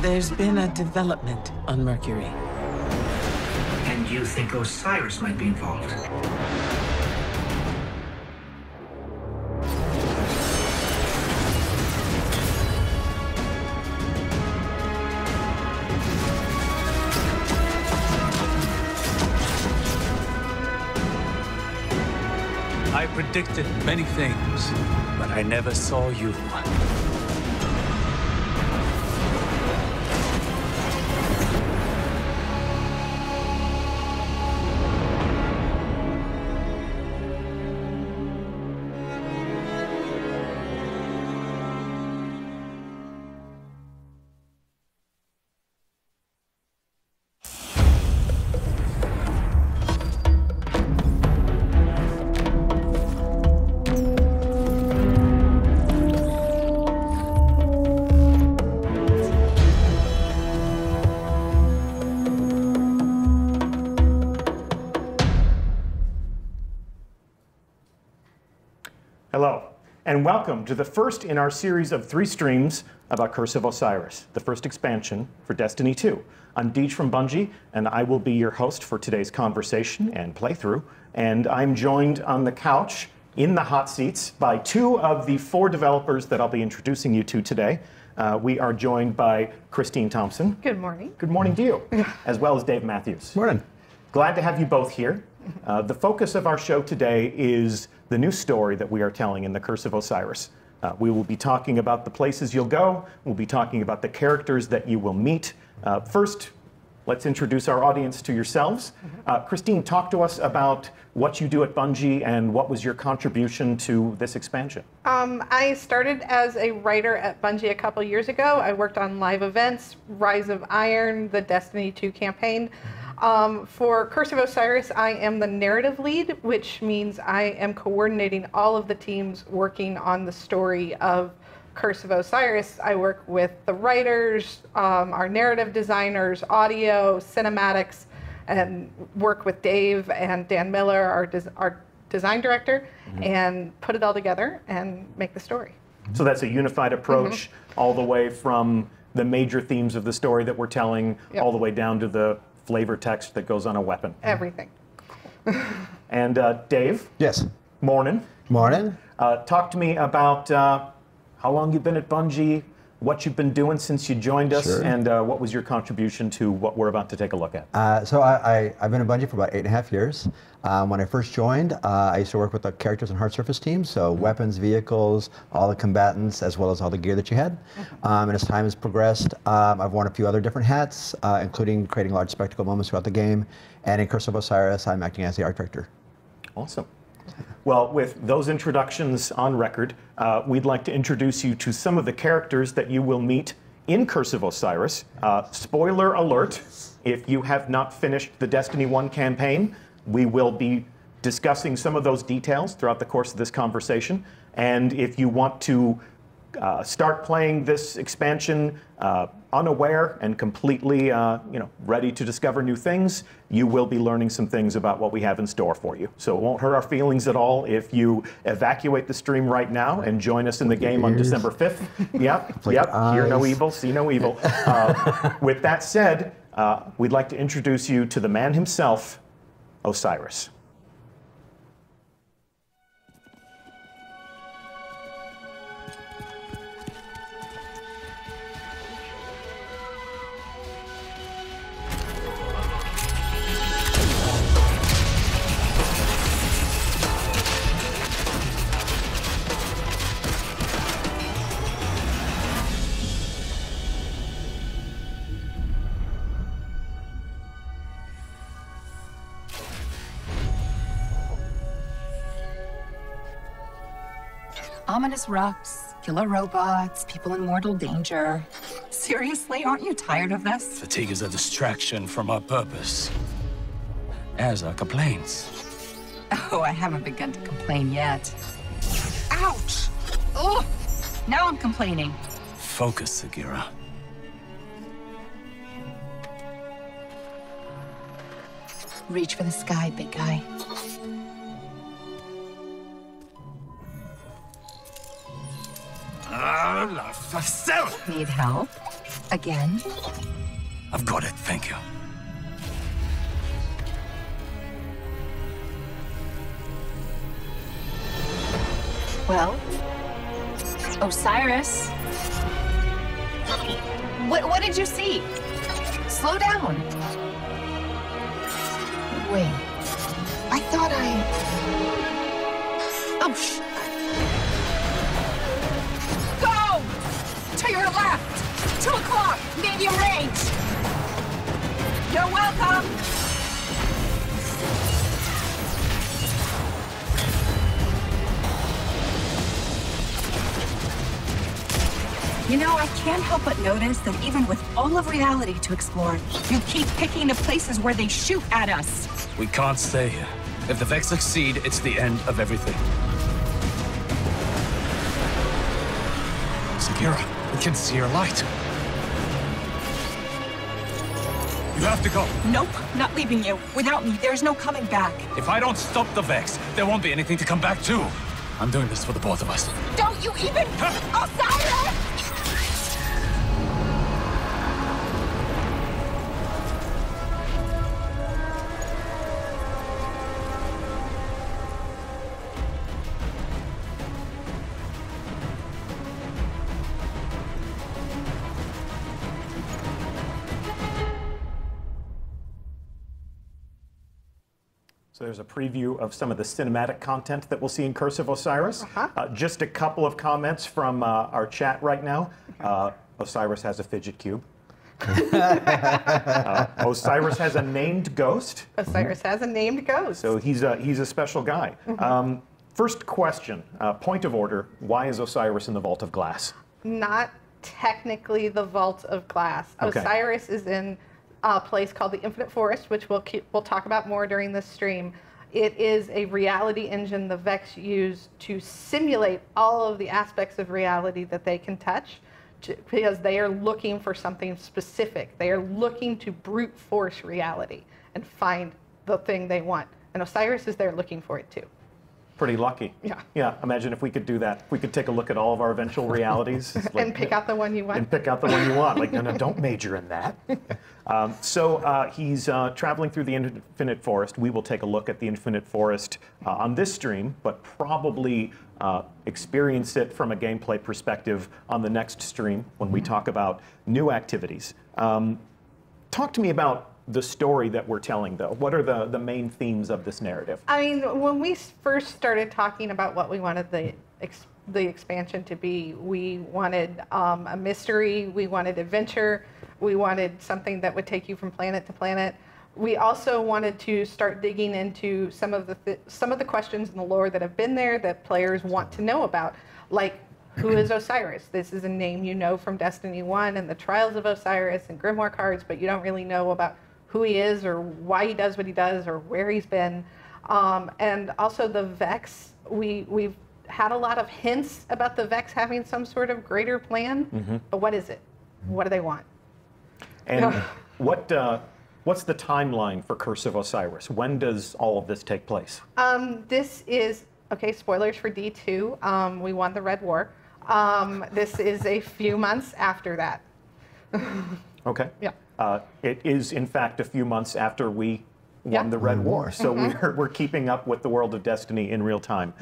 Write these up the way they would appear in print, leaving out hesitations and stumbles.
There's been a development on Mercury. And you think Osiris might be involved? I predicted many things, but I never saw you. Hello, and welcome to the first in our series of 3 streams about Curse of Osiris, the first expansion for Destiny 2. I'm Deej from Bungie, and I will be your host for today's conversation and playthrough. And I'm joined on the couch, in the hot seats, by 2 of the 4 developers that I'll be introducing you to today. We are joined by Christine Thompson. Good morning. Good morning to you, as well as Dave Matthews. Morning. Glad to have you both here. The focus of our show today is the new story that we are telling in the Curse of Osiris. We will be talking about the places you'll go. We'll be talking about the characters that you will meet. First, let's introduce our audience to yourselves. Christine, talk to us about what you do at Bungie and what was your contribution to this expansion. I started as a writer at Bungie a couple years ago. I worked on live events, Rise of Iron, the Destiny 2 campaign. For Curse of Osiris, I am the narrative lead, which means I am coordinating all of the teams working on the story of Curse of Osiris. I work with the writers, our narrative designers, audio, cinematics, and work with Dave and Dan Miller, our design director, and put it all together and make the story. So that's a unified approach all the way from the major themes of the story that we're telling all the way down to the flavor text that goes on a weapon. Everything. And Dave? Yes. Morning. Morning. Talk to me about how long you've been at Bungie, what you've been doing since you joined us, and what was your contribution to what we're about to take a look at. So I've been at Bungie for about 8.5 years. When I first joined, I used to work with the characters and hard surface teams, so weapons, vehicles, all the combatants, as well as all the gear that you had. And as time has progressed, I've worn a few other different hats, including creating large spectacle moments throughout the game. And in Curse of Osiris, I'm acting as the art director. Awesome. Well, with those introductions on record, we'd like to introduce you to some of the characters that you will meet in Curse of Osiris. Spoiler alert, if you have not finished the Destiny 1 campaign, we will be discussing some of those details throughout the course of this conversation. And if you want to start playing this expansion unaware and completely ready to discover new things, you will be learning some things about what we have in store for you. So it won't hurt our feelings at all if you evacuate the stream right now and join us in the game on December 5th. Yep, hear no evil, see no evil. With that said, we'd like to introduce you to the man himself, Osiris. Ominous rocks, killer robots, people in mortal danger. Seriously, aren't you tired of this? Fatigue is a distraction from our purpose. As are complaints. Oh, I haven't begun to complain yet. Ouch! Oh, now I'm complaining. Focus, Sagira. Reach for the sky, big guy. La facel! Need help? Again? I've got it, thank you. Well, Osiris. What did you see? Slow down. Wait. I thought Oh, Go! To your left! 2 o'clock! Medium range! You're welcome! You know, I can't help but notice that even with all of reality to explore, you keep picking the places where they shoot at us. We can't stay here. If the Vex succeed, it's the end of everything. Sagira, we can see your light. You have to go. Nope, not leaving you. Without me, there's no coming back. If I don't stop the Vex, there won't be anything to come back to. I'm doing this for the both of us. Don't you even... Osiris! So there's a preview of some of the cinematic content that we'll see in Curse of Osiris. Just a couple of comments from our chat right now. Osiris has a fidget cube. Osiris has a named ghost. Osiris has a named ghost. So he's a special guy. First question, point of order, why is Osiris in the Vault of Glass? Not technically the Vault of Glass. Okay. Osiris is in a place called the Infinite Forest, which we'll talk about more during this stream. It is a reality engine the Vex use to simulate all of the aspects of reality that they can touch, because they are looking for something specific. They are looking to brute force reality and find the thing they want. And Osiris is there looking for it too. Pretty lucky. Yeah. Yeah, imagine if we could do that. We could take a look at all of our eventual realities. And pick out the one you want. And pick out the one you want. Like, no, don't major in that. So he's traveling through the Infinite Forest. We will take a look at the Infinite Forest on this stream, but probably experience it from a gameplay perspective on the next stream when we talk about new activities. Talk to me about the story that we're telling, though. What are the main themes of this narrative? I mean, when we first started talking about what we wanted the expansion to be, we wanted a mystery, we wanted adventure, we wanted something that would take you from planet to planet. We also wanted to start digging into some of the questions in the lore that have been there that players want to know about, like, who is Osiris? This is a name you know from Destiny 1 and the Trials of Osiris and Grimoire cards, but you don't really know about who he is or why he does what he does or where he's been. And also the Vex, we've had a lot of hints about the Vex having some sort of greater plan, but what is it? What do they want? And what's the timeline for Curse of Osiris? When does all of this take place? This is, okay, spoilers for D2. We won the Red War. This is a few months after that. Okay. Yeah. It is, in fact, a few months after we won the Red War. So we're keeping up with the world of Destiny in real time.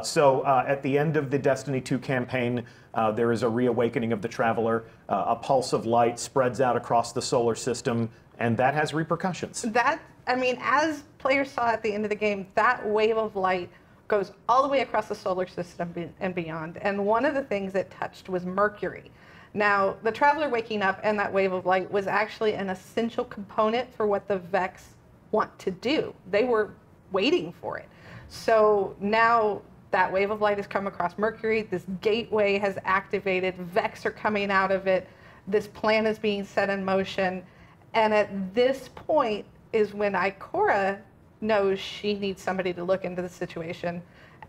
So at the end of the Destiny 2 campaign, there is a reawakening of the Traveler. A pulse of light spreads out across the solar system, and that has repercussions. That, I mean, as players saw at the end of the game, that wave of light goes all the way across the solar system and beyond. And one of the things it touched was Mercury. Now, the Traveler waking up and that wave of light was actually an essential component for what the Vex want to do. They were waiting for it. So now that wave of light has come across Mercury, this gateway has activated, Vex are coming out of it, this plan is being set in motion, and at this point is when Ikora knows she needs somebody to look into the situation,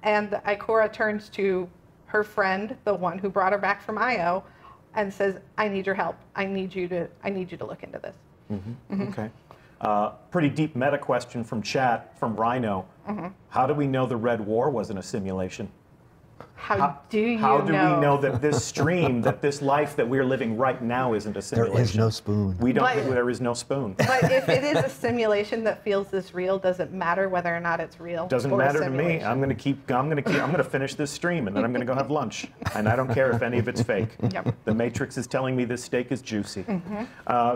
and Ikora turns to her friend, the one who brought her back from Io, and says, I need your help. I need you to look into this. Okay. Pretty deep meta question from chat, from Rhino. How do we know the Red War wasn't a simulation? How do you How do know? we know that this stream, that this life that we're living right now isn't a simulation? There is no spoon. We don't But- think there is no spoon. But if it is a simulation that feels this real, does it matter whether or not it's real? Doesn't or a matter to me. simulation? I'm gonna finish this stream and then I'm gonna go have lunch. And I don't care if any of it's fake. Yep. The Matrix is telling me this steak is juicy.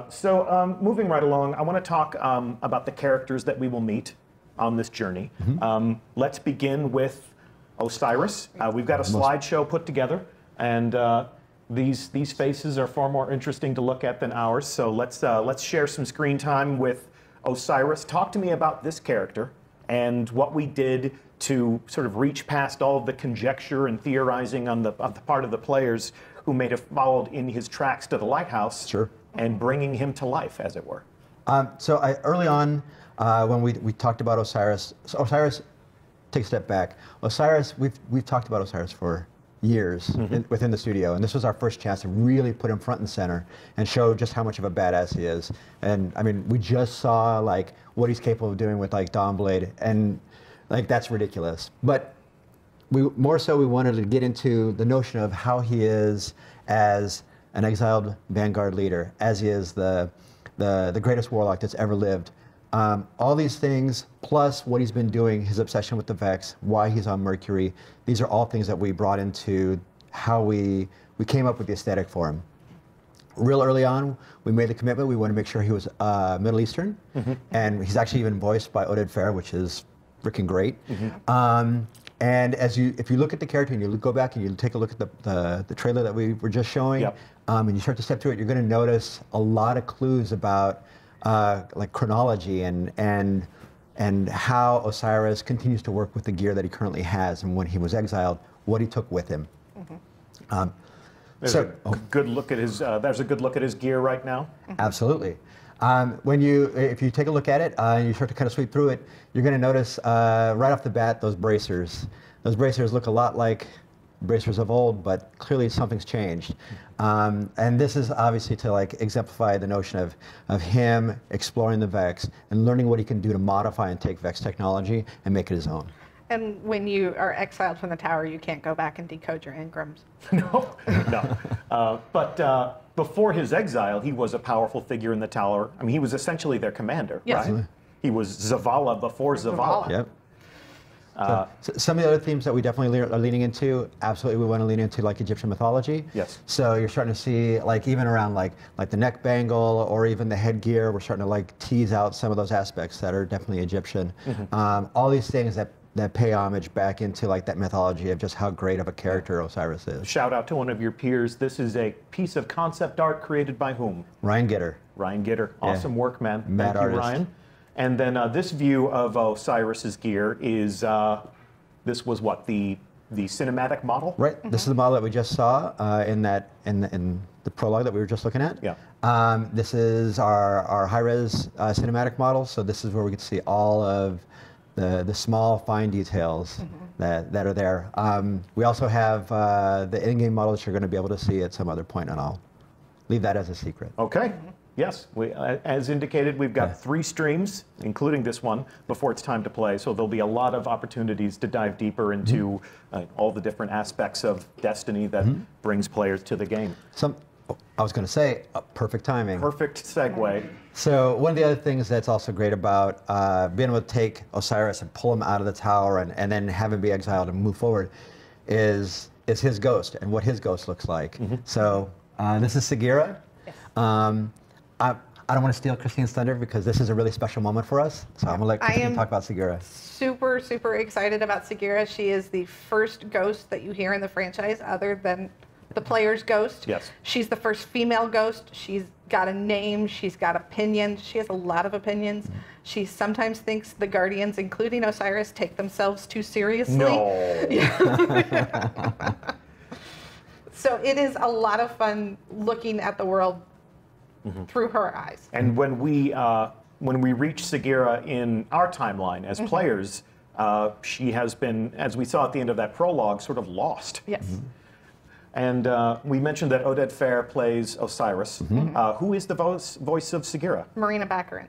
So moving right along, I want to talk about the characters that we will meet on this journey. Let's begin with Osiris. We've got a slideshow put together, and these faces are far more interesting to look at than ours. So let's share some screen time with Osiris. Talk to me about this character and what we did to sort of reach past all of the conjecture and theorizing on the part of the players who may have followed in his tracks to the Lighthouse. Sure. And bringing him to life, as it were. Early on, when we talked about Osiris, take a step back. Osiris, we've talked about Osiris for years within the studio, and this was our first chance to really put him front and center and show just how much of a badass he is. And I mean, we just saw like what he's capable of doing with like Dawnblade, and like that's ridiculous. But we wanted to get into the notion of how he is as an exiled Vanguard leader, as he is the greatest warlock that's ever lived. All these things, plus what he's been doing, his obsession with the Vex, why he's on Mercury, these are all things that we brought into how we came up with the aesthetic for him. Real early on, we made the commitment. We wanted to make sure he was Middle Eastern, and he's actually even voiced by Oded Fehr, which is freaking great. And if you look at the character and you go back and you take a look at the trailer that we were just showing, and you start to step through it, you're going to notice a lot of clues about like chronology and how Osiris continues to work with the gear that he currently has, and when he was exiled, what he took with him. There's a good look at his. There's a good look at his gear right now. Absolutely. If you take a look at it and you start to kind of sweep through it, you're going to notice right off the bat those bracers. Those bracers look a lot like bracers of old, but clearly something's changed. And this is obviously to like exemplify the notion of him exploring the Vex and learning what he can do to modify and take Vex technology and make it his own. And when you are exiled from the tower, you can't go back and decode your engrams. No. But before his exile, he was a powerful figure in the tower. I mean, he was essentially their commander, Yes. right? Absolutely. He was Zavala before Zavala. Yep. So some of the other themes that we definitely are leaning into, absolutely we want to lean into like Egyptian mythology. Yes. So you're starting to see like even around like the neck bangle or even the headgear, we're starting to like tease out some of those aspects that are definitely Egyptian. All these things that pay homage back into like that mythology of just how great of a character Osiris is. Shout out to one of your peers. This is a piece of concept art created by whom? Ryan Gitter. Ryan Gitter. Awesome work, man. Mad Thank you, artist. Ryan. And then this view of Osiris's gear is, this was what, the cinematic model? Right. This is the model that we just saw in the prologue that we were just looking at. Yeah. This is our high-res cinematic model. So this is where we get to see all of the small, fine details that are there. We also have the in-game models you're going to be able to see at some other point, and I'll leave that as a secret. Okay. Yes, as indicated, we've got 3 streams, including this one, before it's time to play. So there'll be a lot of opportunities to dive deeper into all the different aspects of Destiny that brings players to the game. I was going to say, perfect timing. Perfect segue. So one of the other things that's also great about being able to take Osiris and pull him out of the tower and then have him be exiled and move forward is his ghost and what his ghost looks like. So this is Sagira. I don't want to steal Christine's thunder because this is a really special moment for us. So I'm going to let Christine talk about Sagira. Super, super excited about Sagira. She is the first ghost that you hear in the franchise other than the player's ghost. Yes. She's the first female ghost. She's got a name. She's got opinions. She has a lot of opinions. She sometimes thinks the Guardians, including Osiris, take themselves too seriously. No. So it is a lot of fun looking at the world through her eyes. And when we reach Sagira in our timeline as players, she has been, as we saw at the end of that prologue, sort of lost. Yes. And we mentioned that Oded Fehr plays Osiris. Who is the voice of Sagira? Marina Baccarin.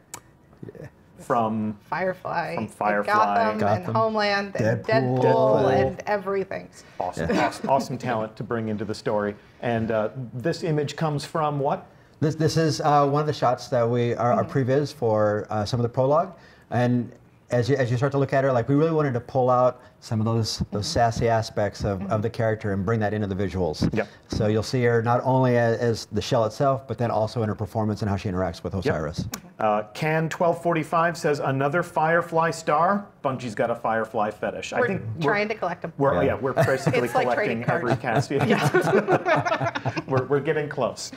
Yeah. from Firefly, from Firefly, and Gotham, and Homeland, and Deadpool, and everything. Awesome, awesome talent to bring into the story. And this image comes from what? This is one of the shots that we are previs for some of the prologue, and as you start to look at her, like we really wanted to pull out some of those sassy aspects of the character and bring that into the visuals. Yep. So you'll see her not only as the shell itself, but then also in her performance and how she interacts with Osiris. Yep. Can 1245 says another Firefly star. Bungie's got a Firefly fetish. We're I think trying to collect them. We're basically It's like collecting trading cards. every cast. We're getting close.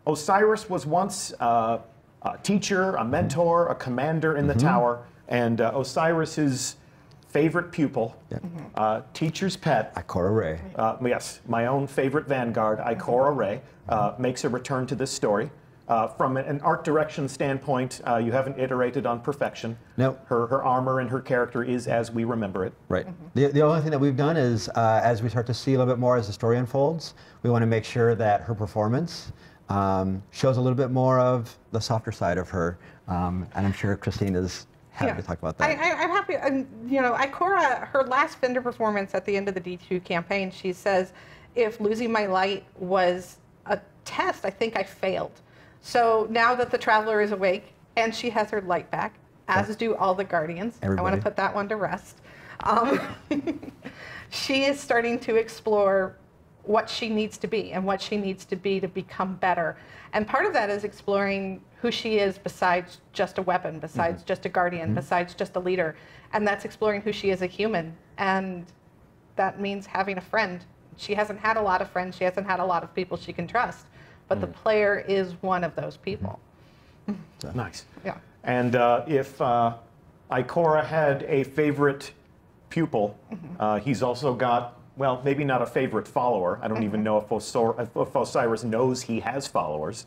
Osiris was once a teacher, a mentor, a commander in the tower, and Osiris's favorite pupil, teacher's pet. Ikora Ray. Yes, my own favorite vanguard, Ikora Ray, makes a return to this story. From an art direction standpoint, you haven't iterated on perfection. Nope. Her armor and her character is as we remember it. Right. The only thing that we've done is, as we start to see a little bit more as the story unfolds, we want to make sure that her performance shows a little bit more of the softer side of her. And I'm sure Christine is happy to talk about that. I'm happy. Ikora, her last Fender performance at the end of the D2 campaign, she says, if losing my light was a test, I think I failed. So now that the Traveler is awake and she has her light back, as do all the Guardians, I want to put that one to rest. She is starting to explore what she needs to be and what she needs to be to become better. And part of that is exploring who she is besides just a weapon, besides just a guardian, besides just a leader. And that's exploring who she is as a human. And that means having a friend. She hasn't had a lot of friends. She hasn't had a lot of people she can trust. But the player is one of those people. Nice. Yeah. And if Ikora had a favorite pupil, he's also got, well, maybe not a favorite follower. I don't even know if Osiris knows he has followers.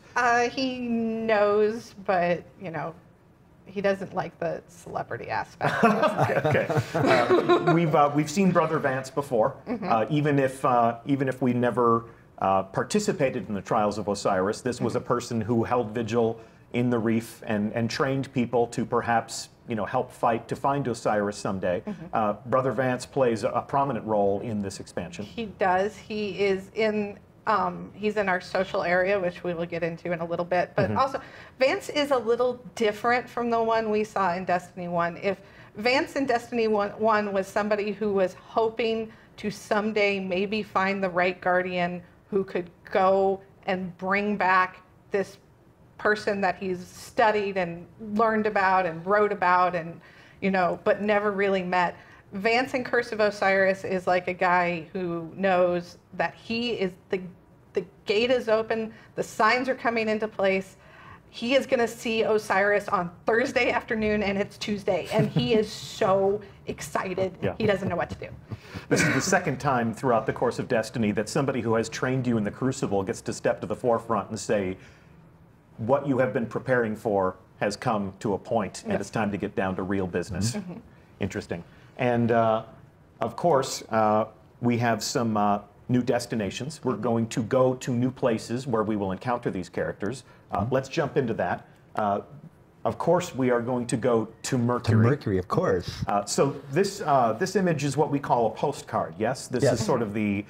He knows, but, he doesn't like the celebrity aspect. Okay. We've seen Brother Vance before. Even if we never participated in the trials of Osiris, this was a person who held vigil in the reef and trained people to perhaps help fight to find Osiris someday. Brother Vance plays a prominent role in this expansion. He does. He is in. He's in our social area, which we will get into in a little bit. But also, Vance is a little different from the one we saw in Destiny 1. If Vance in Destiny 1 was somebody who was hoping to someday maybe find the right guardian who could go and bring back this person that he's studied and learned about and wrote about and, but never really met. Vance in Curse of Osiris is like a guy who knows that he is the gate is open, the signs are coming into place. He is going to see Osiris on Thursday afternoon and it's Tuesday, and he is so excited. He doesn't know what to do. This is the second time throughout the course of Destiny that somebody who has trained you in the Crucible gets to step to the forefront and say, what you have been preparing for has come to a point, and it's time to get down to real business. Interesting. And of course, we have some new destinations. We're going to go to new places where we will encounter these characters. Let's jump into that. Of course, we are going to go to Mercury. To Mercury, of course. So this image is what we call a postcard. Yes, this is sort of the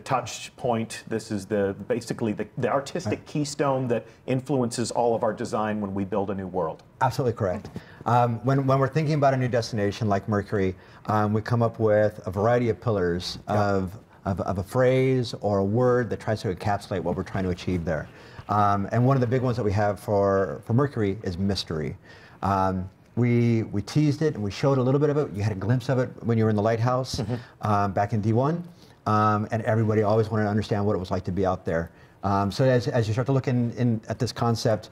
touch point. This is basically the artistic keystone that influences all of our design when we build a new world. Absolutely correct. When we're thinking about a new destination like Mercury, we come up with a variety of pillars of a phrase or a word that tries to encapsulate what we're trying to achieve there. And one of the big ones that we have for Mercury is mystery. We teased it and we showed a little bit of it. You had a glimpse of it when you were in the Lighthouse back in D1. And everybody always wanted to understand what it was like to be out there. So as you start to look at this concept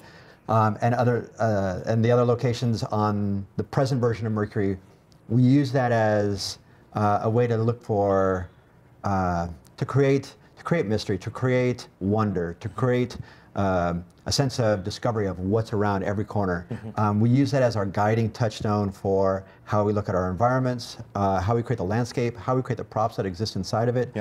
and the other locations on the present version of Mercury, we use that as a way to look for to create mystery, to create wonder, to create a sense of discovery of what's around every corner. We use that as our guiding touchstone for how we look at our environments, how we create the landscape, how we create the props that exist inside of it,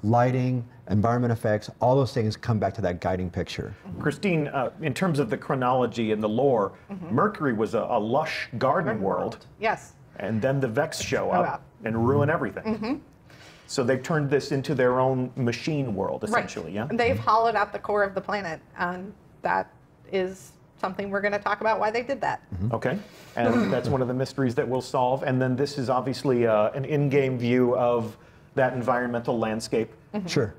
lighting, environment effects, all those things come back to that guiding picture. Christine, in terms of the chronology and the lore, Mercury was a lush garden world. Yes. And then the Vex show up and ruin everything. So they've turned this into their own machine world, essentially, yeah? And they've hollowed out the core of the planet, and that is something we're going to talk about why they did that. Okay, and that's one of the mysteries that we'll solve. And then this is obviously an in-game view of that environmental landscape. Sure.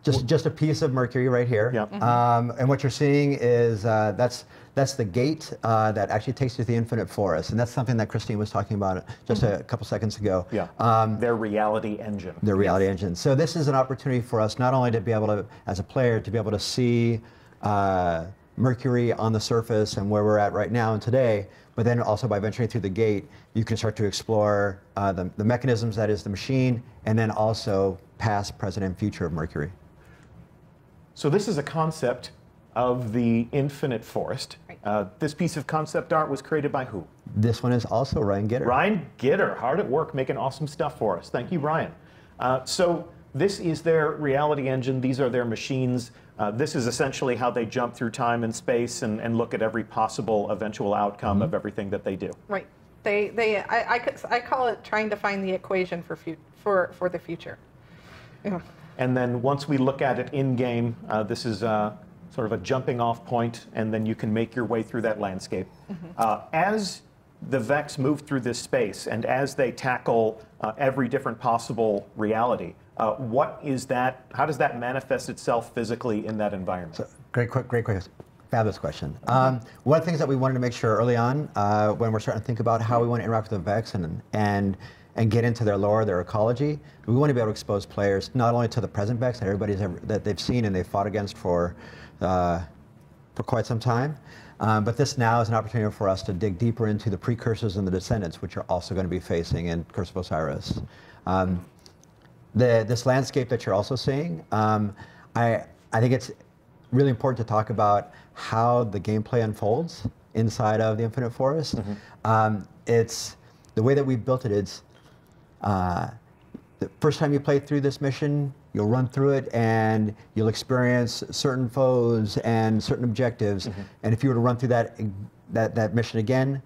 Just a piece of Mercury right here. Yeah. And what you're seeing is that's the gate that actually takes you to the infinite forest. And that's something that Christine was talking about just a couple seconds ago. Yeah. Their reality engine. Their reality engine. So this is an opportunity for us not only to be able to, as a player, to be able to see Mercury on the surface and where we're at right now and today, but then also by venturing through the gate, you can start to explore the mechanisms that is the machine, and then also past, present, and future of Mercury. So this is a concept of the infinite forest. This piece of concept art was created by who? This one is also Ryan Gitter. Ryan Gitter, hard at work making awesome stuff for us. Thank you, Ryan. So this is their reality engine. These are their machines. This is essentially how they jump through time and space and look at every possible eventual outcome of everything that they do. Right. I call it trying to find the equation for the future. Yeah. And then once we look at it in game, this is sort of a jumping off point, and then you can make your way through that landscape. As the Vex move through this space, and as they tackle every different possible reality, what is that? How does that manifest itself physically in that environment? So, great question. Fabulous question. One of the things that we wanted to make sure early on, when we're starting to think about how we want to interact with the Vex and get into their lore, their ecology, we want to be able to expose players not only to the present Vex that they've seen and they've fought against for quite some time, but this now is an opportunity for us to dig deeper into the precursors and the descendants, which are also going to be facing in Curse of Osiris. This landscape that you're also seeing, I think it's really important to talk about how the gameplay unfolds inside of the Infinite Forest. It's the way that we've built it. It's the first time you play through this mission, you'll run through it and you'll experience certain foes and certain objectives. And if you were to run through that mission again,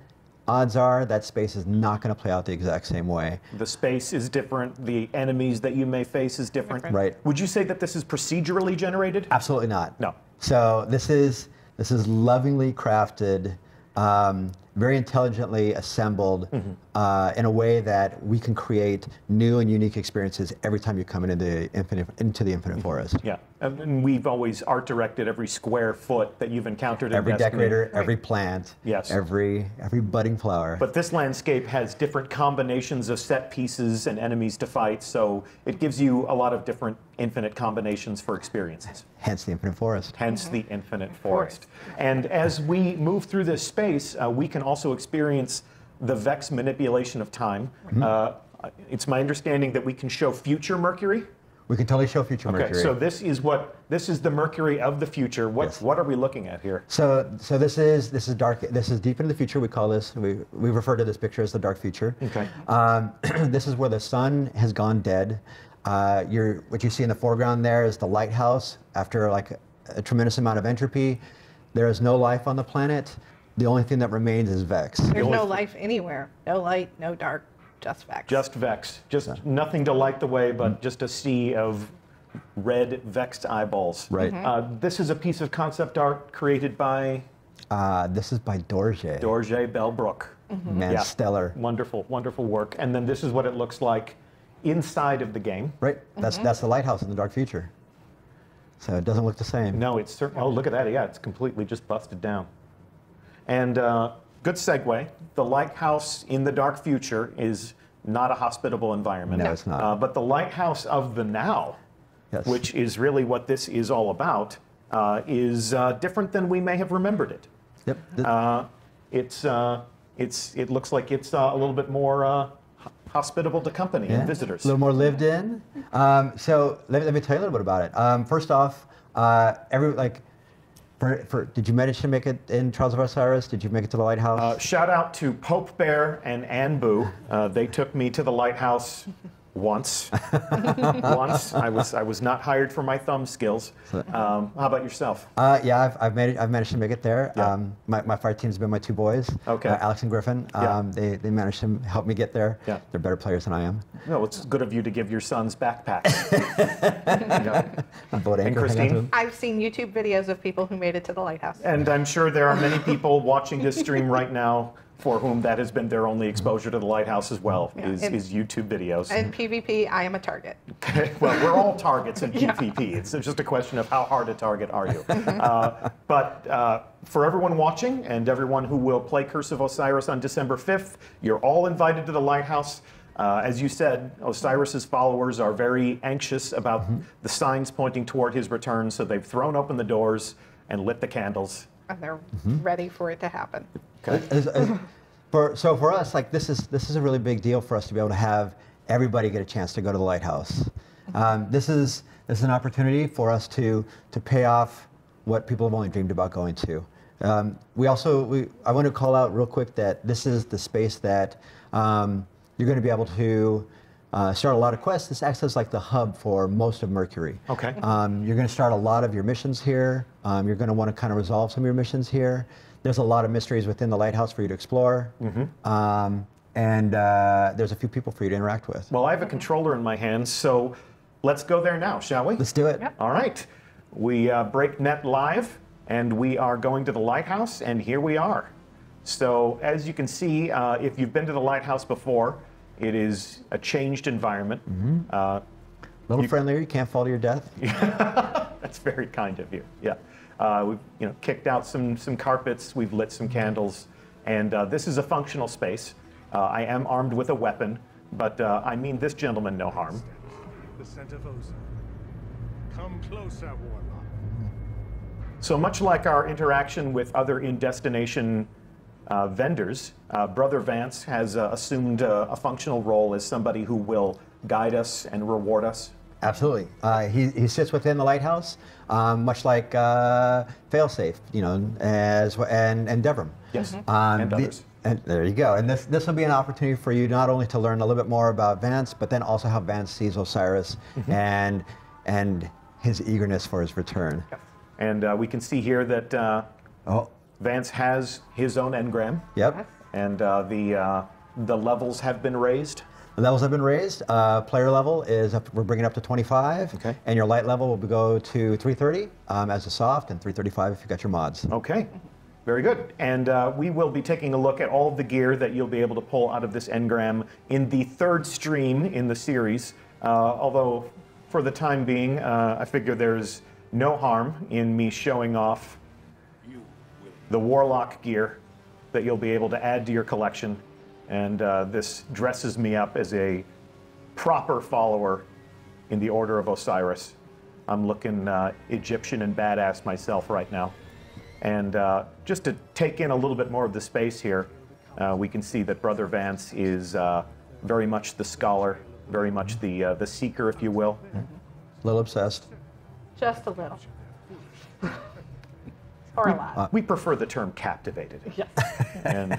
odds are that space is not going to play out the exact same way. The space is different. The enemies that you may face is different. Right. Would you say that this is procedurally generated? Absolutely not. No. So this is lovingly crafted, very intelligently assembled in a way that we can create new and unique experiences every time you come into the Infinite Forest. Yeah, and we've always art directed every square foot that you've encountered. Every decorator, every plant, yes, every budding flower. But this landscape has different combinations of set pieces and enemies to fight, so it gives you a lot of different infinite combinations for experiences. Hence the Infinite Forest. Hence the Infinite Forest. And as we move through this space, we can also experience the Vex manipulation of time. It's my understanding that we can show future Mercury. We can totally show future Mercury. So this is the Mercury of the future. What are we looking at here? So this is dark. This is deep into the future. We call this. We refer to this picture as the dark future. Okay. This is where the sun has gone dead. What you see in the foreground there is the Lighthouse. After like a tremendous amount of entropy, there is no life on the planet. The only thing that remains is Vex. There's no life anywhere. No light, no dark, just Vex. Just Vex. Just nothing to light the way, but just a sea of red vexed eyeballs. Right. This is a piece of concept art created by? This is by Dorje. Dorje Bellbrook. Man, stellar. Wonderful, wonderful work. And then this is what it looks like inside of the game. Right. That's the Lighthouse in the dark future. So it doesn't look the same. No, it's certainly. Oh, look at that. Yeah, it's completely just busted down. And good segue. The Lighthouse in the dark future is not a hospitable environment. No, it's not. But the Lighthouse of the now, which is really what this is all about, is different than we may have remembered it. Yep. It looks like it's a little bit more hospitable to company and visitors. A little more lived in. So let me tell you a little bit about it. First off, did you manage to make it in Trials of Osiris? Did you make it to the Lighthouse? Shout out to Pope Bear and Anbu. They took me to the Lighthouse Once. Once. I was not hired for my thumb skills. How about yourself? Yeah, I've managed to make it there. Yeah. My fire team's been my two boys, Okay. Alex and Griffin. Yeah. They managed to help me get there. Yeah. They're better players than I am. No, it's good of you to give your sons backpacks. Yeah. Boat And anchor, hang on to Christine? them. I've seen YouTube videos of people who made it to the lighthouse. And I'm sure there are many people watching this stream right now for whom that has been their only exposure to the lighthouse as well, Yeah. is YouTube videos. And PvP, I am a target. Well, we're all targets in PvP. It's just a question of how hard a target are you. But for everyone watching and everyone who will play Curse of Osiris on December 5th, you're all invited to the lighthouse. As you said, Osiris's followers are very anxious about the signs pointing toward his return, so they've thrown open the doors and lit the candles. And they're ready for it to happen. So for us, like this is a really big deal for us to be able to have everybody get a chance to go to the lighthouse. This is an opportunity for us to pay off what people have only dreamed about going to. I want to call out real quick that this is the space that you're going to be able to start a lot of quests. This acts as like the hub for most of Mercury. Okay. You're going to start a lot of your missions here. You're going to want to kind of resolve some of your missions here. There's a lot of mysteries within the lighthouse for you to explore. And there's a few people for you to interact with. Well, I have a controller in my hands, so let's go there now, shall we? Let's do it. Yep. All right. We break net live, and we are going to the lighthouse, and here we are. So as you can see, if you've been to the lighthouse before, it is a changed environment. A little friendlier. You can't fall to your death. That's very kind of you. Yeah. We've kicked out some carpets. We've lit some candles, and this is a functional space. I am armed with a weapon, but I mean this gentleman no harm. The scent of ozone. Come closer, warlock. So much like our interaction with other in-destination vendors, Brother Vance has assumed a functional role as somebody who will guide us and reward us. Absolutely. He sits within the lighthouse, much like Failsafe, and Devram. Yes, and others. And there you go. And this will be an opportunity for you not only to learn a little bit more about Vance, but then also how Vance sees Osiris and his eagerness for his return. And we can see here that Vance has his own engram. Yep. And the levels have been raised. The levels have been raised. Player level is up, we're bringing it up to 25. Okay. And your light level will go to 330 as a soft, and 335 if you got your mods. Okay. Very good. And we will be taking a look at all of the gear that you'll be able to pull out of this engram in the third stream in the series. Although, for the time being, I figure there's no harm in me showing off the Warlock gear that you'll be able to add to your collection. And this dresses me up as a proper follower in the Order of Osiris. I'm looking Egyptian and badass myself right now. And just to take in a little bit more of the space here, we can see that Brother Vance is very much the scholar, very much the seeker, if you will. A little obsessed. Just a little. Or a lot. We prefer the term captivated. Yes. And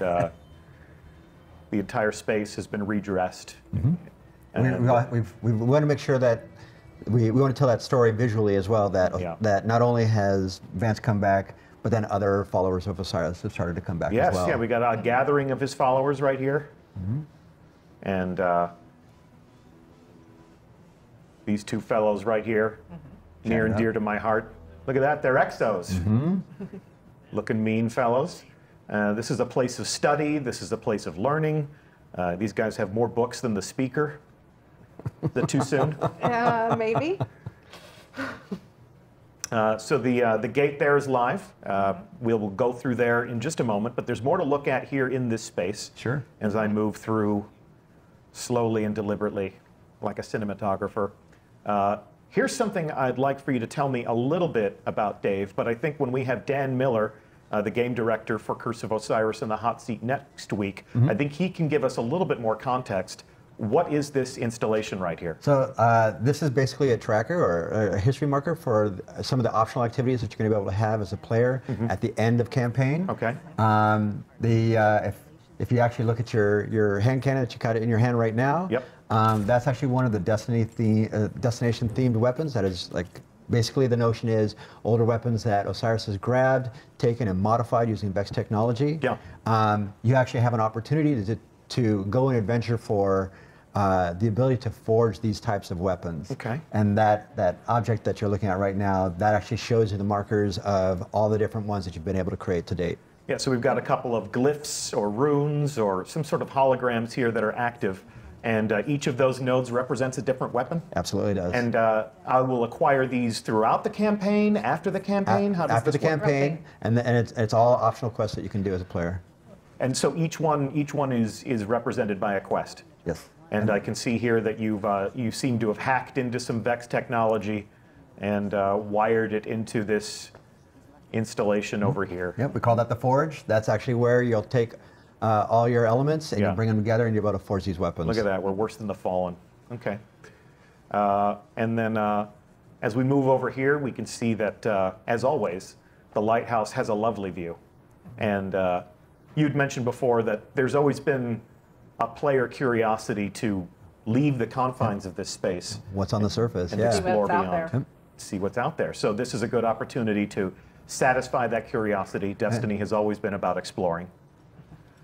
the entire space has been redressed. We want to make sure that we want to tell that story visually as well, that not only has Vance come back, but then other followers of Osiris have started to come back as well. Yes, yeah, we got a gathering of his followers right here. And these two fellows right here, near and dear to my heart. Look at that, they're exos. Looking mean fellows. This is a place of study. This is a place of learning. These guys have more books than the speaker. Is that too soon? Maybe. So the gate there is live. We'll go through there in just a moment, but there's more to look at here in this space. Sure. As I move through slowly and deliberately, like a cinematographer. Here's something I'd like for you to tell me a little bit about, Dave, but I think when we have Dan Miller, the game director for Curse of Osiris, in the hot seat next week, I think he can give us a little bit more context. What is this installation right here? So this is basically a tracker or a history marker for some of the optional activities that you're going to be able to have as a player at the end of campaign. Okay. if you actually look at your hand cannon that you got it in your hand right now, Yep. That's actually one of the destination themed weapons. That is like basically the notion is older weapons that Osiris has grabbed, taken, and modified using Vex technology. Yeah. You actually have an opportunity to go and adventure for the ability to forge these types of weapons. Okay. And that object that you're looking at right now, that actually shows you the markers of all the different ones that you've been able to create to date. Yeah, so we've got a couple of glyphs or runes or some sort of holograms here that are active, and each of those nodes represents a different weapon. Absolutely does. And I will acquire these throughout the campaign, after the campaign? How does After the this work? campaign, and it's all optional quests that you can do as a player. And so each one is represented by a quest. Yes. And I can see here that you seem to have hacked into some Vex technology and wired it into this installation over here. Yep, we call that the forge. That's actually where you'll take all your elements and Yeah. you bring them together and you're able to forge these weapons. Look at that, we're worse than the Fallen. Okay. And then as we move over here, we can see that, as always, the Lighthouse has a lovely view. And you'd mentioned before that there's always been a player curiosity to leave the confines of this space. What's on the surface, And yeah. explore See what's out beyond. there. See what's out there. So this is a good opportunity to satisfy that curiosity. Destiny has always been about exploring.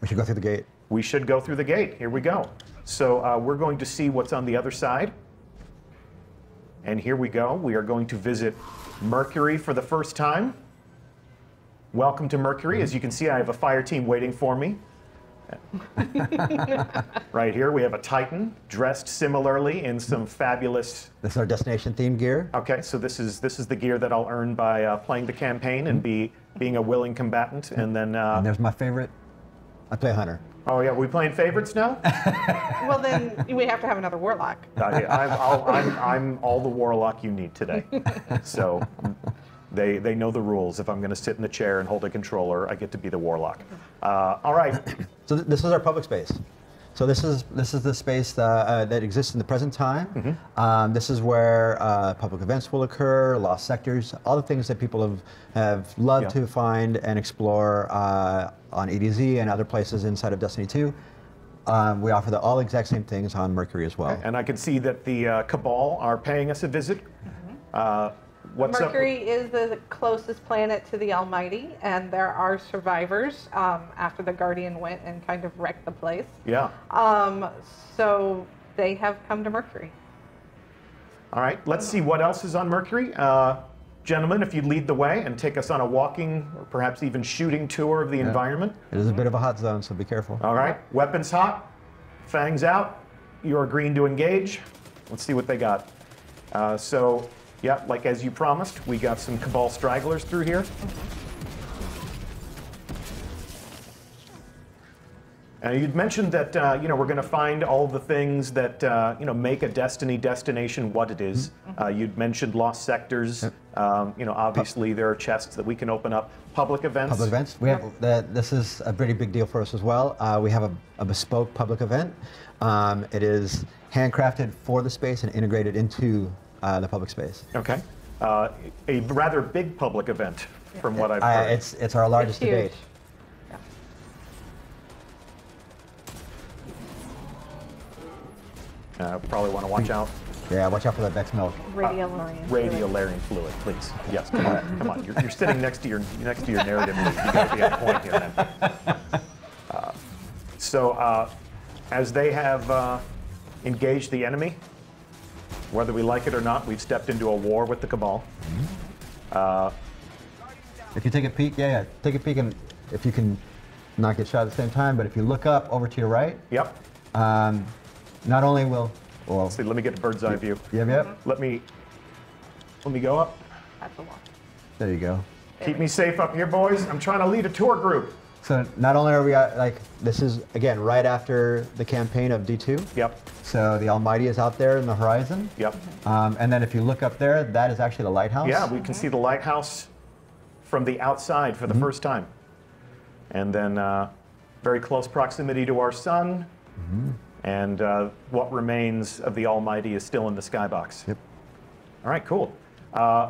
We should go through the gate. We should go through the gate. Here we go. So we're going to see what's on the other side. And here we go. We are going to visit Mercury for the first time. Welcome to Mercury. As you can see, I have a fire team waiting for me. Right here, we have a Titan dressed similarly in some fabulous. This is our destination themed gear. Okay, so this is the gear that I'll earn by playing the campaign and being a willing combatant, and then. And there's my favorite. I play Hunter. Oh yeah, we playing favorites now? Well, then we have to have another warlock. I'm all the warlock you need today. So they know the rules. If I'm going to sit in the chair and hold a controller, I get to be the warlock. All right. So this is our public space. So this is the space that exists in the present time. This is where public events will occur, lost sectors, all the things that people have loved to find and explore on EDZ and other places inside of Destiny 2. We offer all the exact same things on Mercury as well. And I can see that the Cabal are paying us a visit. What's Mercury up? is the closest planet to the Almighty, and there are survivors after the Guardian went and kind of wrecked the place. Yeah. So they have come to Mercury. All right. Let's see what else is on Mercury. Gentlemen, if you'd lead the way and take us on a walking or perhaps even shooting tour of the environment. It is a bit of a hot zone, so be careful. All right. Weapons hot. Fangs out. You're green to engage. Let's see what they got. Yeah, like as you promised, we got some Cabal stragglers through here. You'd mentioned that we're going to find all the things that make a Destiny destination what it is. You'd mentioned lost sectors. Obviously there are chests that we can open up. Public events. Public events. We have this is a pretty big deal for us as well. We have a bespoke public event. It is handcrafted for the space and integrated into the public space. Okay. A rather big public event, from what I've heard. It's our largest to date. Probably want to watch out. Yeah, watch out for that Vex milk. Radiolarian fluid, please. Yes, come on, come on. You're sitting next to your narrative. You got to be on point here, then. As they have engaged the enemy, whether we like it or not, we've stepped into a war with the Cabal. If you take a peek, take a peek, and if you can not get shot at the same time, but if you look up over to your right, yep. Not only will, Let's see, let me get a bird's eye view. Yep. Let me go up. That's a lot. There you go. Keep me safe up here, boys. I'm trying to lead a tour group. So not only are we this is again right after the campaign of D2. Yep. So the Almighty is out there in the horizon. Yep. And then if you look up there, that is actually the Lighthouse. Yeah, we can see the Lighthouse from the outside for the first time. And then very close proximity to our sun. And what remains of the Almighty is still in the skybox. Yep. All right, cool.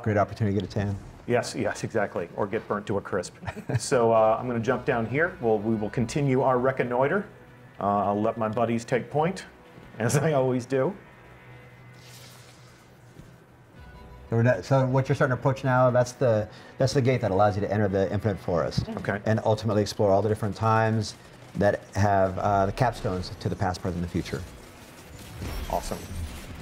Great opportunity to get a tan. Yes, yes, exactly. Or get burnt to a crisp. So I'm going to jump down here. We will continue our reconnoiter. I'll let my buddies take point, as I always do. So what you're starting to approach now, that's the gate that allows you to enter the Infinite Forest. Okay. And ultimately explore all the different times that have the capstones to the past, present, and future. Awesome.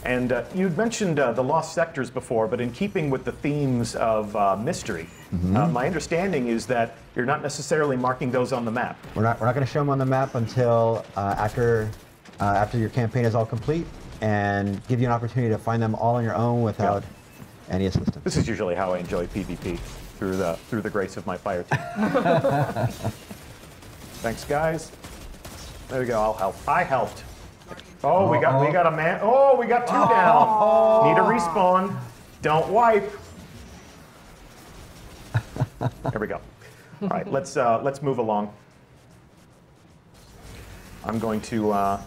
And you'd mentioned the lost sectors before, but in keeping with the themes of mystery, my understanding is that you're not necessarily marking those on the map. We're not going to show them on the map until after your campaign is all complete, and give you an opportunity to find them all on your own without any assistance. This is usually how I enjoy PvP, through the grace of my fire team. Thanks, guys. There we go. I'll help. I helped. Oh, we got a man. Oh, we got two down. Need a respawn. Don't wipe. There we go. All right, let's move along. I'm going to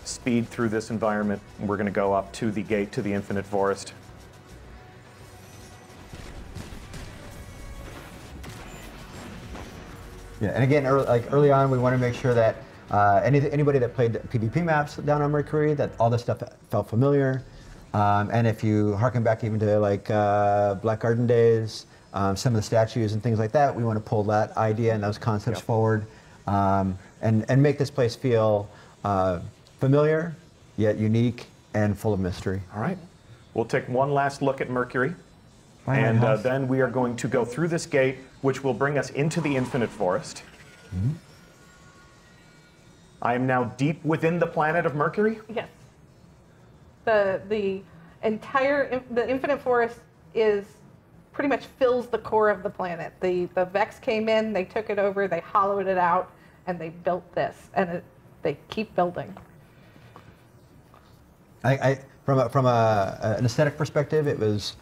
speed through this environment. We're going to go up to the gate to the Infinite Forest. Yeah, and again, early on, we want to make sure that anybody that played PvP maps down on Mercury, that all this stuff felt familiar. And if you harken back even to like Black Garden days, some of the statues and things like that, we want to pull that idea and those concepts forward, and make this place feel familiar, yet unique and full of mystery. All right. We'll take one last look at Mercury. And then we are going to go through this gate, which will bring us into the Infinite Forest. I am now deep within the planet of Mercury. Yes. The Infinite Forest is pretty much fills the core of the planet. The Vex came in, they took it over, they hollowed it out, and they built this, and they keep building. From an aesthetic perspective, it was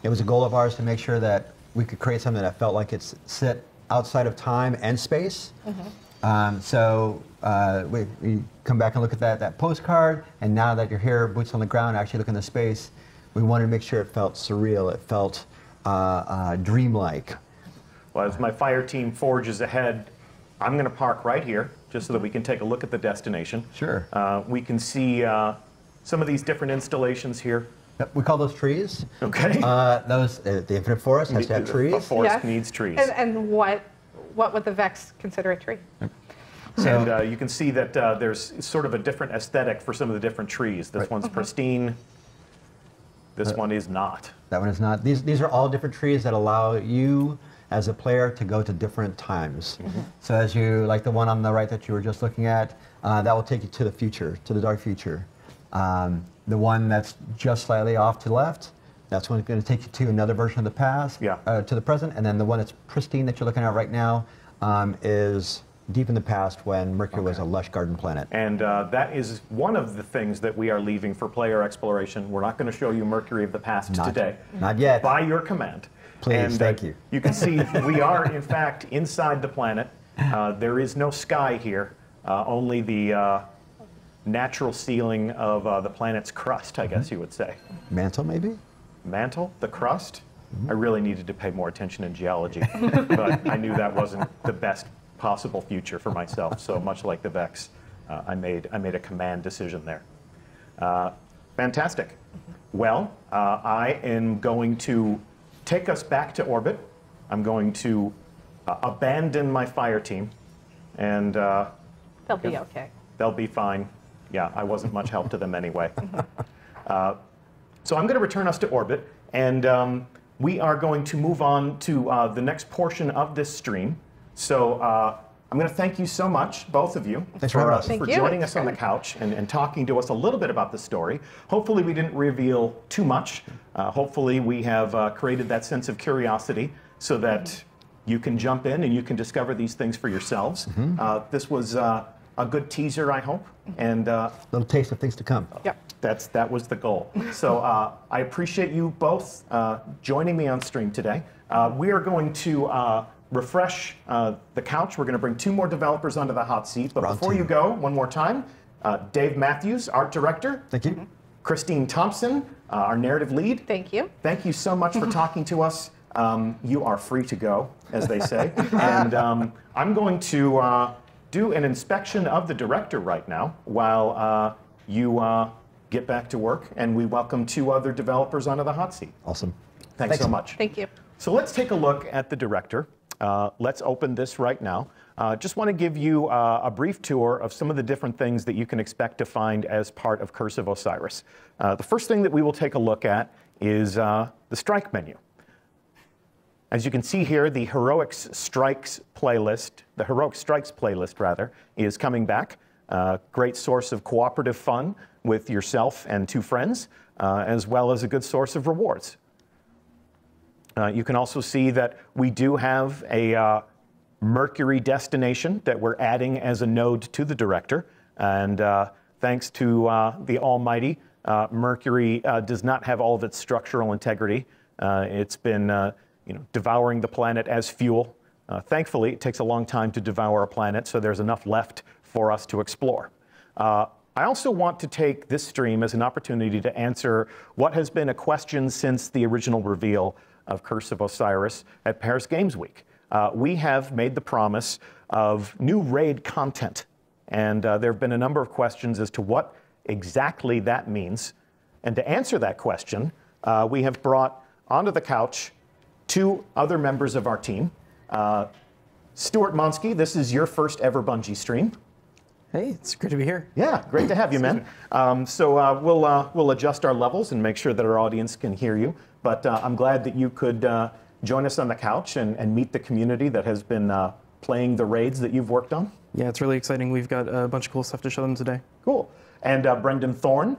a goal of ours to make sure that we could create something that felt like it's sit outside of time and space. So we come back and look at that postcard, and now that you're here, boots on the ground, actually looking at space, we wanted to make sure it felt surreal, it felt dreamlike. Well, as my fire team forges ahead, I'm going to park right here, just so that we can take a look at the destination. Sure. We can see some of these different installations here. We call those trees. Okay. The Infinite Forest has to have trees. A forest needs trees. And what would the Vex consider a tree? So, and you can see that there's sort of a different aesthetic for some of the different trees. This one's pristine. This one is not. That one is not. These are all different trees that allow you as a player to go to different times. So as you, like the one on the right that you were just looking at, that will take you to the future, to the dark future. The one that's just slightly off to the left, that's going to take you to another version of the past, to the present, and then the one that's pristine that you're looking at right now is deep in the past when Mercury was a lush garden planet. And that is one of the things that we are leaving for player exploration. We're not going to show you Mercury of the past today. Not yet. By your command. Please, and, thank you. You can see we are, in fact, inside the planet. There is no sky here, only the natural ceiling of the planet's crust, I guess you would say. Mantle, maybe? Mantle? The crust? I really needed to pay more attention in geology, but I knew that wasn't the best possible future for myself. So much like the Vex, I made a command decision there. Fantastic. Well, I am going to take us back to orbit. I'm going to abandon my fire team, and They'll be okay. They'll be fine. Yeah, I wasn't much help to them anyway. So I'm going to return us to orbit, and we are going to move on to the next portion of this stream. So I'm going to thank you so much, both of you, for joining us on the couch and talking to us a little bit about the story. Hopefully we didn't reveal too much. Hopefully we have created that sense of curiosity so that you can jump in and you can discover these things for yourselves. This was a good teaser, I hope, and a little taste of things to come. Yep. That was the goal. So I appreciate you both joining me on stream today. We are going to refresh the couch. We're going to bring 2 more developers onto the hot seat. But before you go, one more time, Dave Matthews, art director. Thank you. Christine Thompson, our narrative lead. Thank you. Thank you so much for talking to us. You are free to go, as they say. And I'm going to do an inspection of the director right now while you get back to work, and we welcome 2 other developers onto the hot seat. Awesome. Thanks so much. Thank you. So let's take a look at the director. Let's open this right now. Just want to give you a brief tour of some of the different things that you can expect to find as part of Curse of Osiris. The first thing that we will take a look at is the strike menu. As you can see here, the Heroic Strikes playlist, is coming back. Great source of cooperative fun with yourself and 2 friends, as well as a good source of rewards. You can also see that we do have a Mercury destination that we're adding as a node to the director. And thanks to the almighty, Mercury does not have all of its structural integrity. It's been devouring the planet as fuel. Thankfully, it takes a long time to devour a planet, so there's enough left for us to explore. I also want to take this stream as an opportunity to answer what has been a question since the original reveal of Curse of Osiris at Paris Games Week. We have made the promise of new raid content, and there have been a number of questions as to what exactly that means. And to answer that question, we have brought onto the couch 2 other members of our team. Stuart Monsky, this is your first ever Bungie stream. Hey, it's great to be here. Yeah, great to have you, man. We'll adjust our levels and make sure that our audience can hear you. But I'm glad that you could join us on the couch and meet the community that has been playing the raids that you've worked on. Yeah, it's really exciting. We've got a bunch of cool stuff to show them today. Cool. And Brendan Thorne,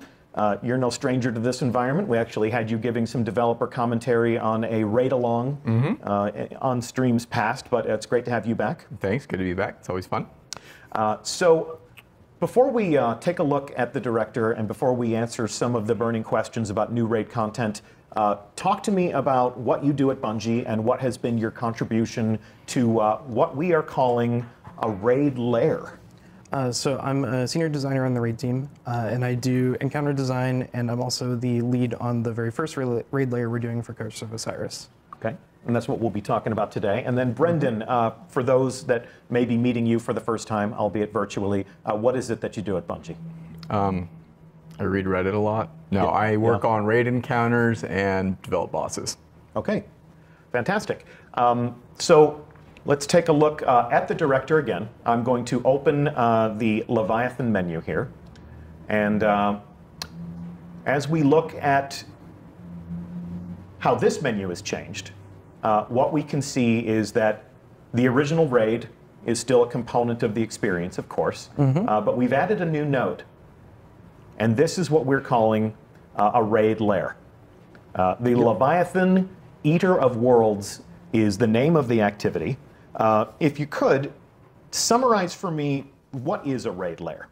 you're no stranger to this environment. We actually had you giving some developer commentary on a raid-along on streams past, but it's great to have you back. Thanks, good to be back. It's always fun. So before we take a look at the director and before we answer some of the burning questions about new raid content, talk to me about what you do at Bungie and what has been your contribution to what we are calling a raid lair. So I'm a senior designer on the raid team, and I do encounter design, and I'm also the lead on the very first raid layer we're doing for Curse of Osiris. Okay, and that's what we'll be talking about today. And then Brendan, for those that may be meeting you for the first time, albeit virtually, what is it that you do at Bungie? I read Reddit a lot. No, I work on raid encounters and develop bosses. Okay, fantastic. So let's take a look at the director again. I'm going to open the Leviathan menu here. And as we look at how this menu has changed, what we can see is that the original raid is still a component of the experience, of course, but we've added a new node. And this is what we're calling a raid lair. The Leviathan Eater of Worlds is the name of the activity. If you could, summarize for me, what is a raid lair?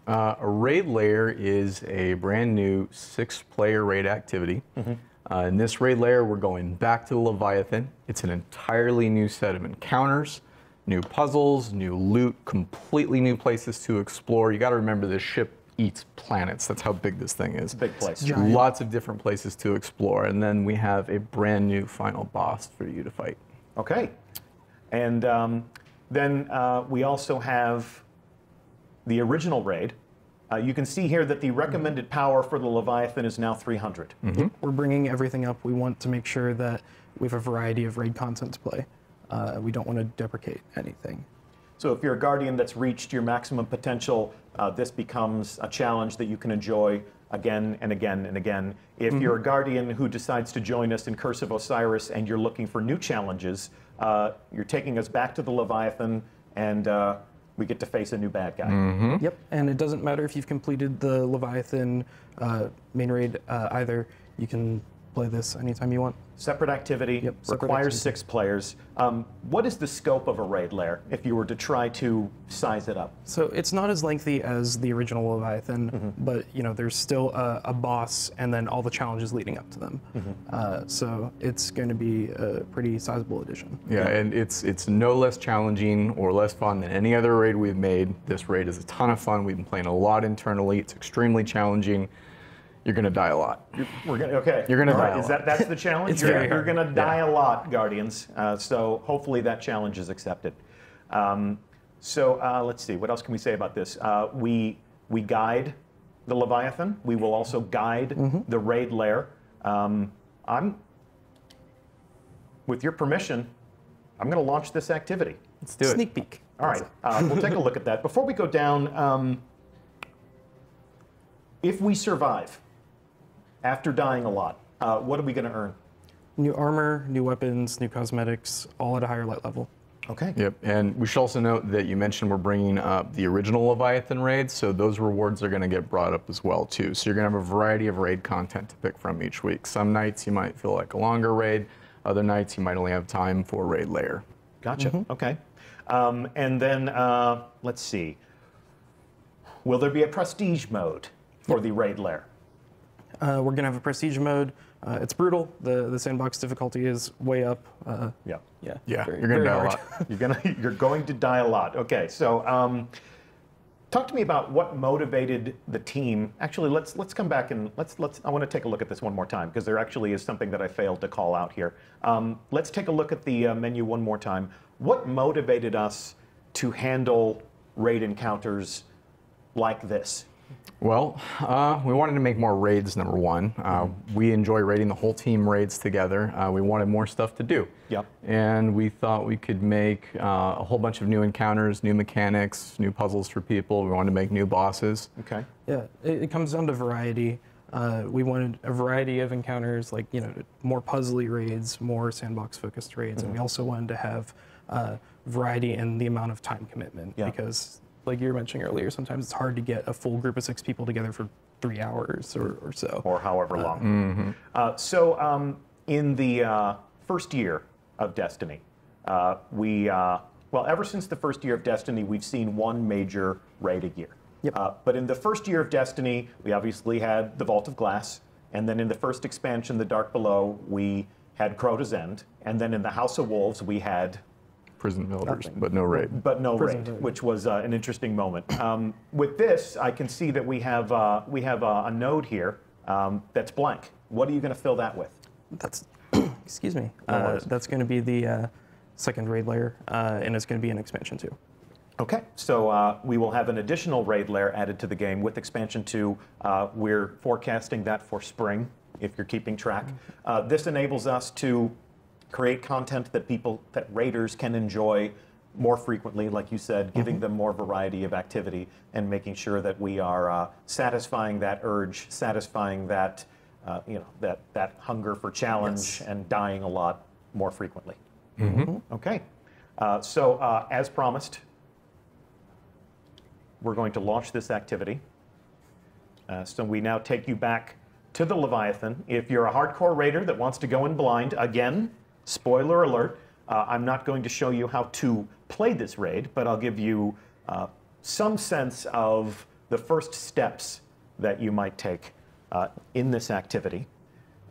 A raid lair is a brand new 6-player raid activity. In this raid lair, we're going back to the Leviathan. It's an entirely new set of encounters, new puzzles, new loot, completely new places to explore. You got to remember this ship eats planets. That's how big this thing is. Big place. Lots of different places to explore. And then we have a brand new final boss for you to fight. Okay. And then we also have the original raid. You can see here that the recommended power for the Leviathan is now 300. Yep, we're bringing everything up. We want to make sure that we have a variety of raid content to play. We don't want to deprecate anything. So if you're a Guardian that's reached your maximum potential, this becomes a challenge that you can enjoy again and again and again. If you're a Guardian who decides to join us in Curse of Osiris and you're looking for new challenges, you're taking us back to the Leviathan, and we get to face a new bad guy. Yep, and it doesn't matter if you've completed the Leviathan main raid either. You can play this anytime you want. Separate activity, separate requires activity. 6 players. What is the scope of a raid lair if you were to try to size it up? So it's not as lengthy as the original Leviathan, but there's still a boss and then all the challenges leading up to them. So it's going to be a pretty sizable addition. Yeah, and it's no less challenging or less fun than any other raid we've made. This raid is a ton of fun. We've been playing a lot internally. It's extremely challenging. You're going to die a lot. We're gonna okay. You're gonna All die a lot. That's the challenge? It's very You're hard. gonna die a lot, Guardians. So hopefully that challenge is accepted. Let's see. What else can we say about this? We guide the Leviathan. We will also guide the raid lair. With your permission, I'm going to launch this activity. Let's do it. Sneak peek. All right, we'll take a look at that. Before we go down, if we survive after dying a lot, what are we going to earn? New armor, new weapons, new cosmetics, all at a higher light level. Okay. Yep, and we should also note that you mentioned we're bringing up the original Leviathan raids, so those rewards are going to get brought up as well too. So you're going to have a variety of raid content to pick from each week. Some nights you might feel like a longer raid, other nights you might only have time for raid lair. Gotcha. Okay. And then let's see. Will there be a prestige mode for the raid lair? We're going to have a prestige mode. It's brutal. The sandbox difficulty is way up. Yeah. Yeah, very- you're going to very die hard. a lot. You're going to die a lot. Okay. So talk to me about what motivated the team. Actually, let's come back and I want to take a look at this one more time because there actually is something that I failed to call out here. Let's take a look at the menu one more time. What motivated us to handle raid encounters like this? Well, we wanted to make more raids, number one. We enjoy raiding the whole team raids together. We wanted more stuff to do. Yep. And we thought we could make a whole bunch of new encounters, new mechanics, new puzzles for people. We wanted to make new bosses. Okay. Yeah, it comes down to variety. We wanted a variety of encounters, like more puzzly raids, more sandbox-focused raids, and we also wanted to have variety in the amount of time commitment because, like you were mentioning earlier, sometimes it's hard to get a full group of 6 people together for 3 hours or so, or however long. In the first year of Destiny, ever since the first year of Destiny, we've seen one major raid a year. Yep. But in the first year of Destiny, we obviously had the Vault of Glass, and then in the first expansion, the Dark Below, we had Crota's End, and then in the House of Wolves, we had Prison Builders, but no raid. But no raid, which was an interesting moment. With this, I can see that we have a node here that's blank. What are you going to fill that with? That's, excuse me, that's going to be the second raid layer, and it's going to be an expansion too. Okay, so we will have an additional raid layer added to the game with expansion 2. We're forecasting that for spring, if you're keeping track. This enables us to create content that raiders can enjoy more frequently, like you said, giving them more variety of activity and making sure that we are satisfying that urge, satisfying that that hunger for challenge and dying a lot more frequently. Okay, so as promised, we're going to launch this activity. So we now take you back to the Leviathan. If you're a hardcore raider that wants to go in blind, again, spoiler alert, I'm not going to show you how to play this raid, but I'll give you some sense of the first steps that you might take in this activity.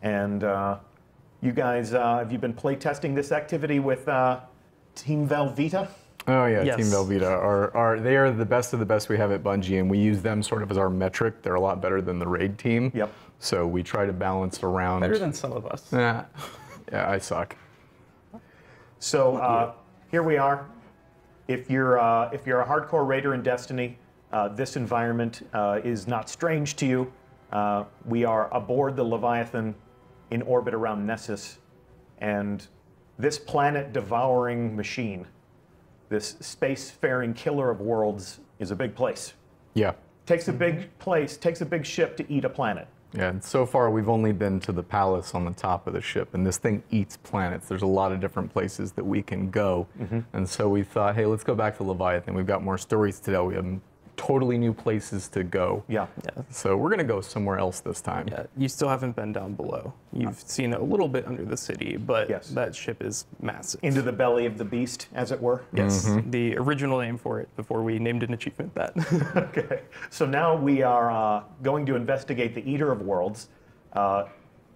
And you guys, have you been play testing this activity with Team Velveeta? Oh yeah, Yes. Team Velveeta they are the best of the best we have at Bungie, and we use them sort of as our metric. They're a lot better than the raid team. Yep. So we try to balance around. Better than some of us. Yeah, I suck. So here we are. If you're a hardcore raider in Destiny, this environment is not strange to you. We are aboard the Leviathan in orbit around Nessus, and this planet-devouring machine, this spacefaring killer of worlds, is a big place. Yeah. Takes a big place, takes a big ship to eat a planet. Yeah, and so far we've only been to the palace on the top of the ship, and this thing eats planets. There's a lot of different places that we can go, and so we thought, hey, let's go back to Leviathan. We've got more stories to tell. We have totally new places to go. Yeah. So we're gonna go somewhere else this time. Yeah, you still haven't been down below. You've seen a little bit under the city, but that ship is massive. Into the belly of the beast, as it were. Yes, the original name for it before we named an achievement that. Okay, so now we are going to investigate the Eater of Worlds.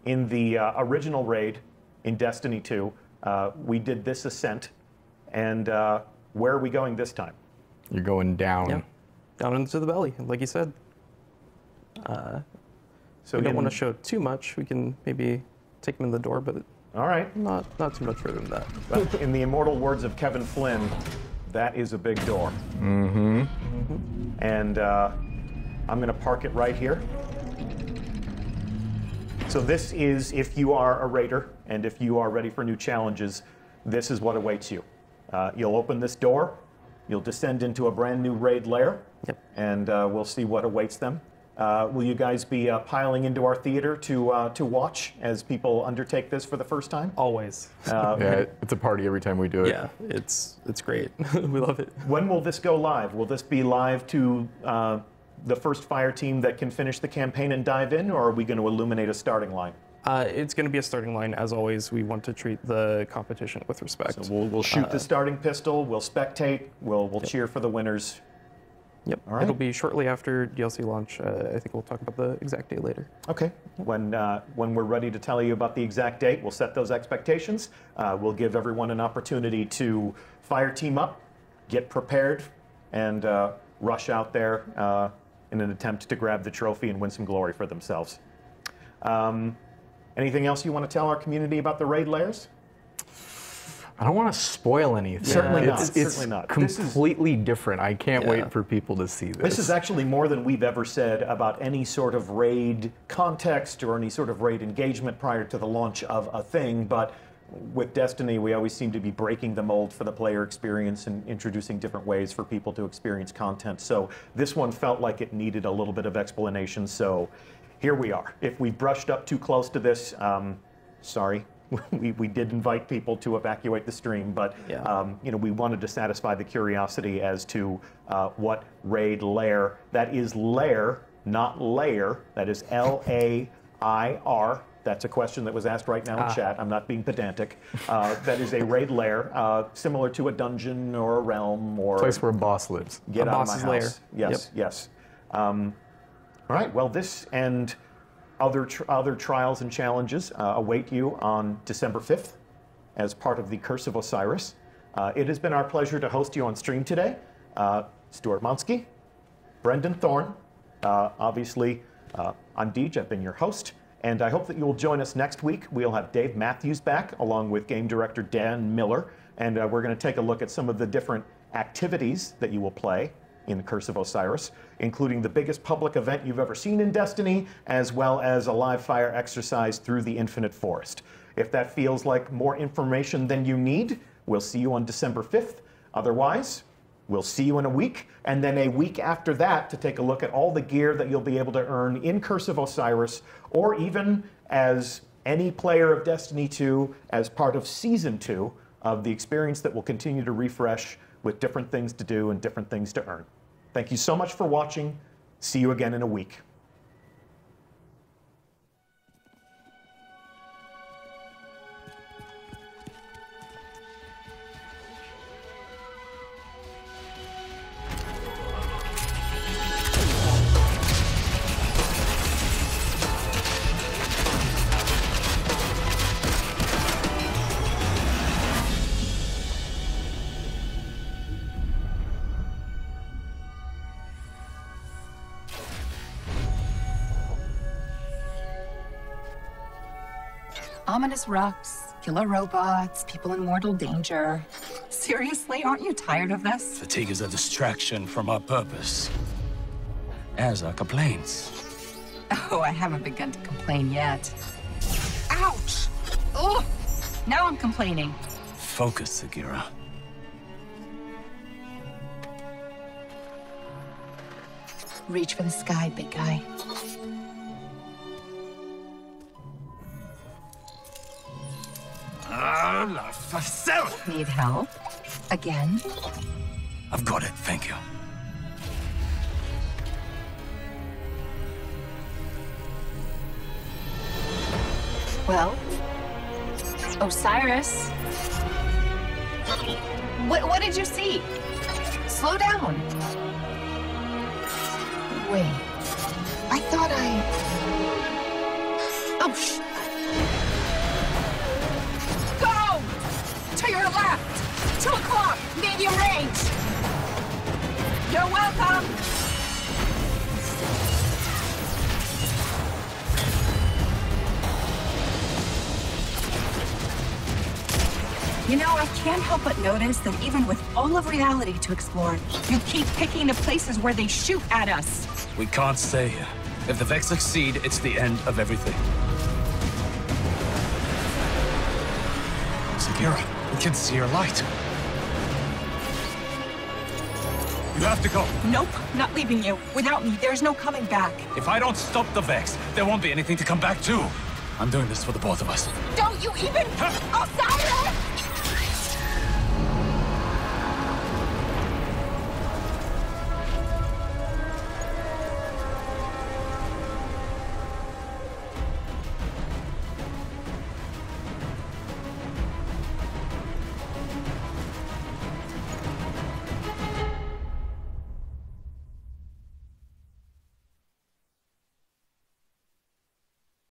In the original raid in Destiny 2, we did this ascent, and where are we going this time? You're going down. Yeah. Down into the belly, like you said. So we don't want to show too much. We can maybe take them in the door, but all right, not too much further than that. In the immortal words of Kevin Flynn, that is a big door. Mm-hmm. And I'm going to park it right here. So this is if you are a raider and if you are ready for new challenges, this is what awaits you. You'll open this door, you'll descend into a brand new raid lair, and we'll see what awaits them. Will you guys be piling into our theater to watch as people undertake this for the first time? Always. Yeah, it's a party every time we do it. Yeah, it's great. We love it. When will this go live? Will this be live to the first fire team that can finish the campaign and dive in, or are we going to illuminate a starting line? It's going to be a starting line. As always, we want to treat the competition with respect. So we'll shoot the starting pistol, we'll spectate, we'll cheer for the winners. Yep. All right. It'll be shortly after DLC launch. I think we'll talk about the exact date later. Okay. When we're ready to tell you about the exact date, we'll set those expectations. We'll give everyone an opportunity to fire team up, get prepared, and rush out there in an attempt to grab the trophy and win some glory for themselves. Anything else you want to tell our community about the raid lairs? I don't want to spoil anything. Certainly not. It's Certainly not. completely different. I can't wait for people to see this. This is actually more than we've ever said about any sort of raid context or any sort of raid engagement prior to the launch of a thing, but with Destiny, we always seem to be breaking the mold for the player experience and introducing different ways for people to experience content. So this one felt like it needed a little bit of explanation, so here we are. If we brushed up too close to this, sorry. We did invite people to evacuate the stream, but you know, we wanted to satisfy the curiosity as to what raid lair. That is lair, not layer. That is L-A-I-R. That's a question that was asked right now in chat. I'm not being pedantic. That is a raid lair, similar to a dungeon or a realm or a place where a boss lives. Get a out boss's of my house. lair. Yes, yes. All right. Well, this and other trials and challenges await you on December 5th as part of the Curse of Osiris. It has been our pleasure to host you on stream today. Stuart Monsky, Brendan Thorne, obviously I'm Deej, I've been your host, and I hope that you will join us next week. We'll have Dave Matthews back along with game director Dan Miller, and we're going to take a look at some of the different activities that you will play in Curse of Osiris, including the biggest public event you've ever seen in Destiny, as well as a live fire exercise through the Infinite Forest. If that feels like more information than you need, we'll see you on December 5th. Otherwise, we'll see you in a week, and then a week after that to take a look at all the gear that you'll be able to earn in Curse of Osiris, or even as any player of Destiny 2 as part of Season 2 of the experience that will continue to refresh with different things to do and different things to earn. Thank you so much for watching. See you again in a week. Ominous rocks, killer robots, people in mortal danger. Seriously, aren't you tired of this? Fatigue is a distraction from our purpose. As are complaints. Oh, I haven't begun to complain yet. Ouch! Oh, now I'm complaining. Focus, Sagira. Reach for the sky, big guy. Need help? Again? I've got it, thank you. Well, Osiris. What did you see? Slow down. Wait. I thought Oh, Go! To your left! 2 o'clock! Medium range! You're welcome! You know, I can't help but notice that even with all of reality to explore, you keep picking the places where they shoot at us. We can't stay here. If the Vex succeed, it's the end of everything. Sagira, we can see your light. You have to go. Nope, not leaving you. Without me, there's no coming back. If I don't stop the Vex, there won't be anything to come back to. I'm doing this for the both of us. Don't you even... Osiris!